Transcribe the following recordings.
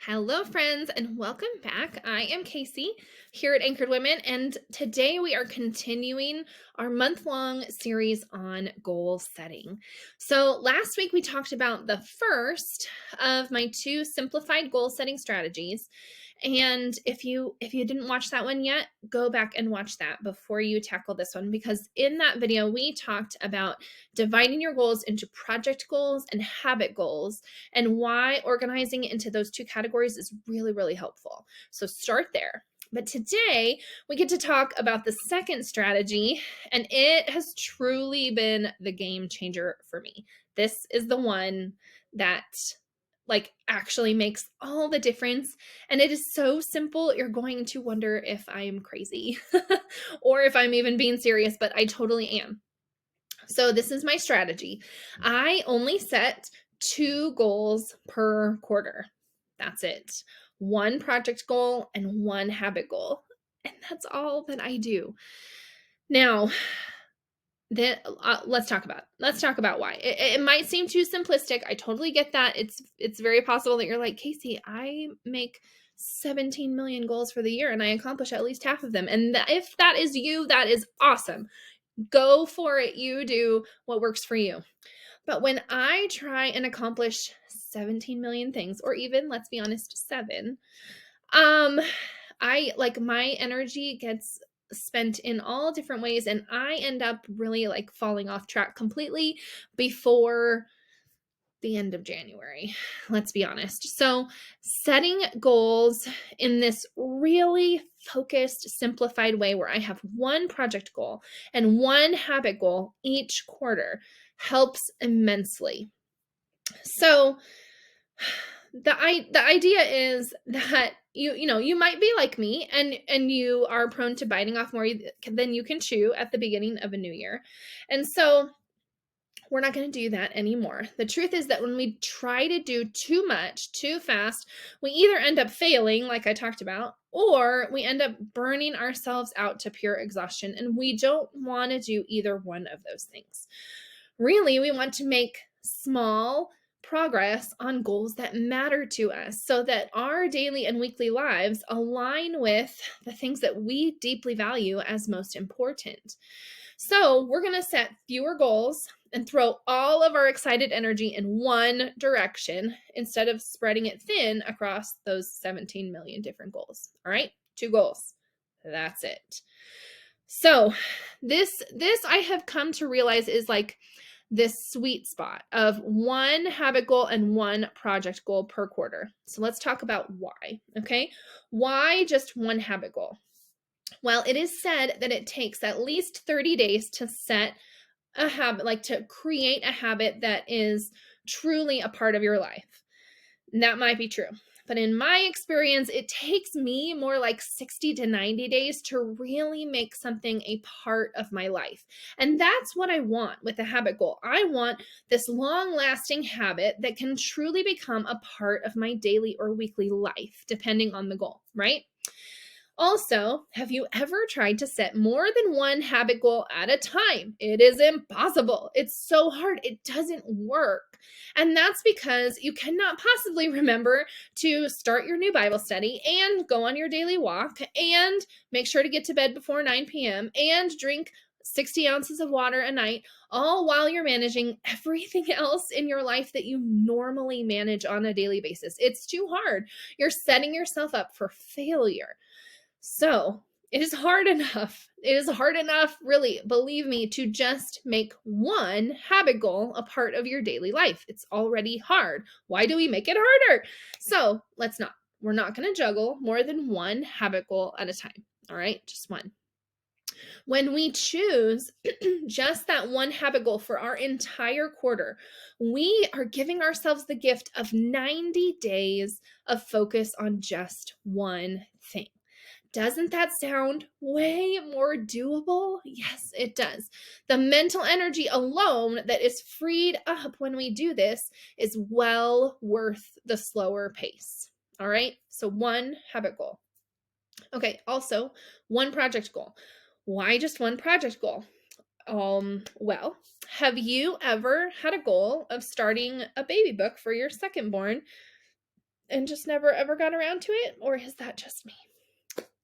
Hello, friends, and welcome back. I am Casey here at Anchored Women, and today we are continuing our month-long series on goal setting. So, last week we talked about the first of my two simplified goal setting strategies. And if you didn't watch that one yet, go back and watch that before you tackle this one, because in that video we talked about dividing your goals into project goals and habit goals, and why organizing it into those two categories is really, really helpful. So start there. But today we get to talk about the second strategy, and it has truly been the game changer for me. This is the one that actually makes all the difference, and it is so simple you're going to wonder if I am crazy or if I'm even being serious, but I totally am. So this is my strategy. I only set 2 goals per quarter. That's it. 1 project goal and 1 habit goal. And that's all that I do. Now, let's talk about why. It might seem too simplistic. I totally get that. It's very possible that you're like, Casey, I make 17 million goals for the year and I accomplish at least half of them. And if that is you, that is awesome. Go for it. You do what works for you. But when I try and accomplish 17 million things, or even, let's be honest, 7, my energy gets spent in all different ways, and I end up really falling off track completely before the end of January. Let's be honest. So, setting goals in this really focused, simplified way where I have 1 project goal and 1 habit goal each quarter helps immensely. So, the idea is that you might be like me, and you are prone to biting off more than you can chew at the beginning of a new year. And so we're not going to do that anymore. The truth is that when we try to do too much too fast, we either end up failing, like I talked about, or we end up burning ourselves out to pure exhaustion. And we don't want to do either one of those things. Really, we want to make small progress on goals that matter to us so that our daily and weekly lives align with the things that we deeply value as most important. So, we're going to set fewer goals and throw all of our excited energy in one direction instead of spreading it thin across those 17 million different goals. All right? 2 goals. That's it. So, this I have come to realize is this sweet spot of 1 habit goal and 1 project goal per quarter. So let's talk about why, okay? Why just 1 habit goal? Well, it is said that it takes at least 30 days to set a habit, to create a habit that is truly a part of your life. That might be true. But in my experience, it takes me more like 60 to 90 days to really make something a part of my life. And that's what I want with a habit goal. I want this long lasting habit that can truly become a part of my daily or weekly life, depending on the goal, right? Also, have you ever tried to set more than 1 habit goal at a time? It is impossible. It's so hard. It doesn't work. And that's because you cannot possibly remember to start your new Bible study and go on your daily walk and make sure to get to bed before 9 p.m. and drink 60 ounces of water a night, all while you're managing everything else in your life that you normally manage on a daily basis. It's too hard. You're setting yourself up for failure. So it is hard enough. It is hard enough, really, believe me, to just make 1 habit goal a part of your daily life. It's already hard. Why do we make it harder? So let's not. We're not going to juggle more than 1 habit goal at a time. All right, just 1. When we choose just that 1 habit goal for our entire quarter, we are giving ourselves the gift of 90 days of focus on just 1 thing. Doesn't that sound way more doable? Yes, it does. The mental energy alone that is freed up when we do this is well worth the slower pace. All right, so 1 habit goal. Okay, also 1 project goal. Why just 1 project goal? Well, have you ever had a goal of starting a baby book for your second born and just never ever got around to it? Or is that just me?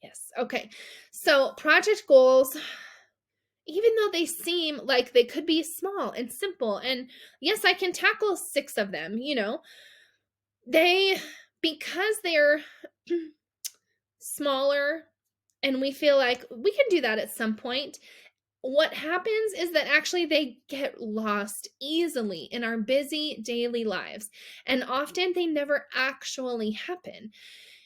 Yes. Okay. So project goals, even though they seem like they could be small and simple, and yes, I can tackle 6 of them, they, because they're smaller and we feel like we can do that at some point, what happens is that actually they get lost easily in our busy daily lives, and often they never actually happen.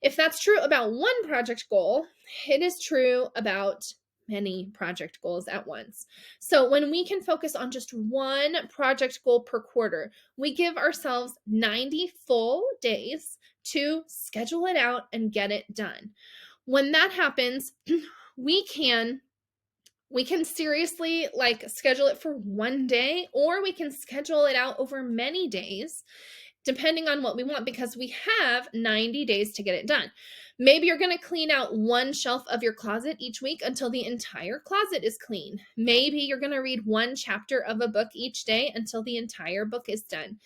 If that's true about one project goal, it is true about many project goals at once. So when we can focus on just one project goal per quarter, we give ourselves 90 full days to schedule it out and get it done. When that happens, we can seriously schedule it for one day, or we can schedule it out over many days depending on what we want, because we have 90 days to get it done. Maybe you're going to clean out one shelf of your closet each week until the entire closet is clean. Maybe you're going to read one chapter of a book each day until the entire book is done.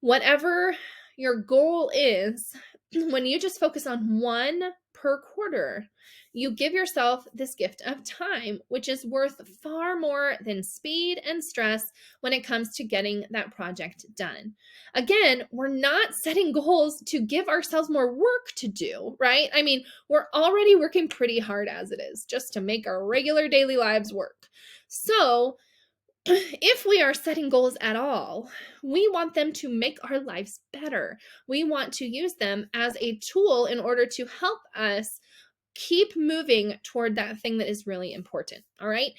Whatever your goal is, when you just focus on one per quarter, you give yourself this gift of time, which is worth far more than speed and stress when it comes to getting that project done. Again, we're not setting goals to give ourselves more work to do, right? I mean, we're already working pretty hard as it is, just to make our regular daily lives work. So, if we are setting goals at all, we want them to make our lives better. We want to use them as a tool in order to help us keep moving toward that thing that is really important. All right.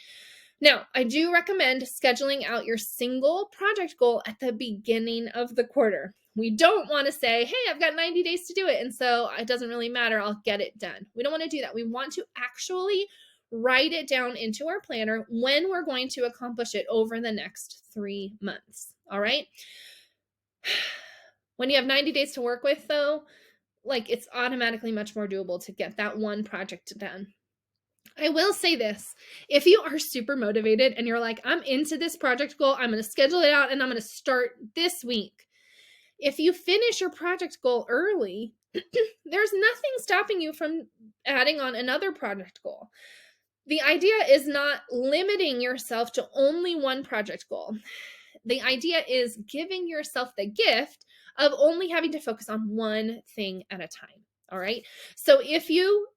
Now, I do recommend scheduling out your single project goal at the beginning of the quarter. We don't want to say, hey, I've got 90 days to do it, and so it doesn't really matter, I'll get it done. We don't want to do that. We want to actually write it down into our planner when we're going to accomplish it over the next 3 months. All right. When you have 90 days to work with, though, it's automatically much more doable to get that one project done. I will say this, if you are super motivated and you're like, I'm into this project goal, I'm going to schedule it out and I'm going to start this week. If you finish your project goal early, there's nothing stopping you from adding on another project goal. The idea is not limiting yourself to only one project goal. The idea is giving yourself the gift of only having to focus on one thing at a time. All right. So if you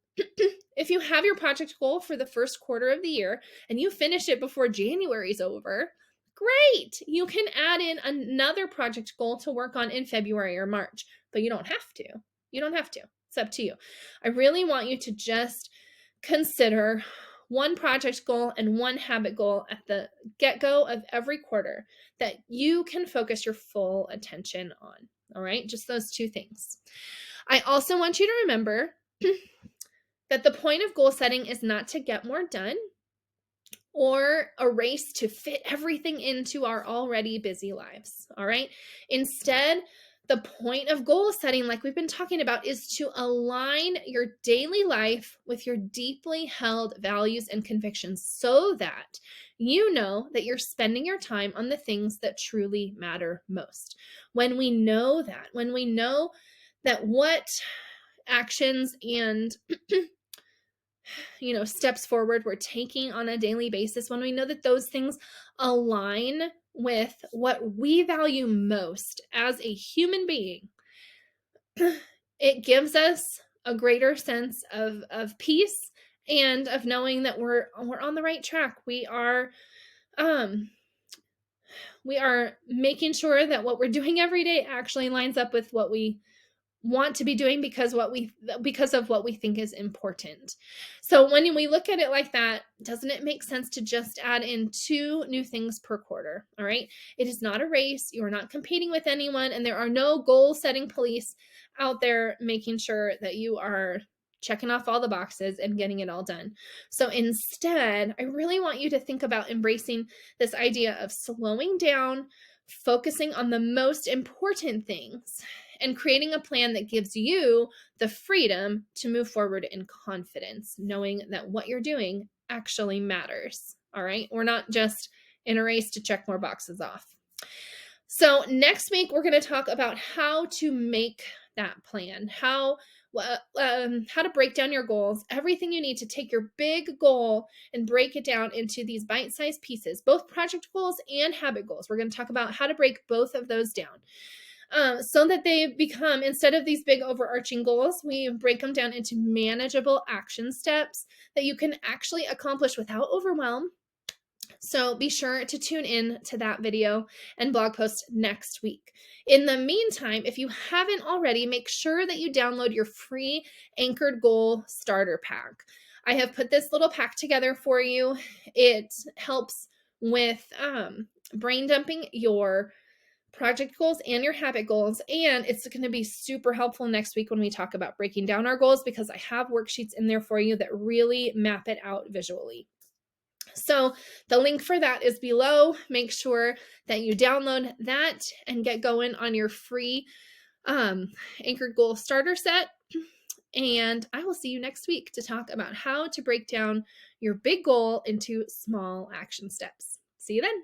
have your project goal for the first quarter of the year and you finish it before January is over, great. You can add in another project goal to work on in February or March, but you don't have to. You don't have to. It's up to you. I really want you to just consider one project goal and one habit goal at the get-go of every quarter that you can focus your full attention on. All right, just those two things. I also want you to remember that the point of goal setting is not to get more done or a race to fit everything into our already busy lives. All right. Instead, the point of goal setting, like we've been talking about, is to align your daily life with your deeply held values and convictions so that you know that you're spending your time on the things that truly matter most. When we know that what actions and steps forward we're taking on a daily basis, when we know that those things align with what we value most as a human being, it gives us a greater sense of peace and of knowing that we're on the right track. We are making sure that what we're doing every day actually lines up with what we want to be doing because of what we think is important. So when we look at it like that, doesn't it make sense to just add in 2 new things per quarter? All right. It is not a race. You are not competing with anyone, and there are no goal setting police out there making sure that you are checking off all the boxes and getting it all done. So instead, I really want you to think about embracing this idea of slowing down, focusing on the most important things, and creating a plan that gives you the freedom to move forward in confidence, knowing that what you're doing actually matters. All right. We're not just in a race to check more boxes off. So next week, we're going to talk about how to make that plan, how to break down your goals, everything you need to take your big goal and break it down into these bite-sized pieces, both project goals and habit goals. We're going to talk about how to break both of those down. So that they become, instead of these big overarching goals, we break them down into manageable action steps that you can actually accomplish without overwhelm. So be sure to tune in to that video and blog post next week. In the meantime, if you haven't already, make sure that you download your free Anchored Goal Starter Pack. I have put this little pack together for you. It helps with brain dumping your project goals and your habit goals. And it's going to be super helpful next week when we talk about breaking down our goals, because I have worksheets in there for you that really map it out visually. So the link for that is below. Make sure that you download that and get going on your free Anchored Goal Starter Set. And I will see you next week to talk about how to break down your big goal into small action steps. See you then.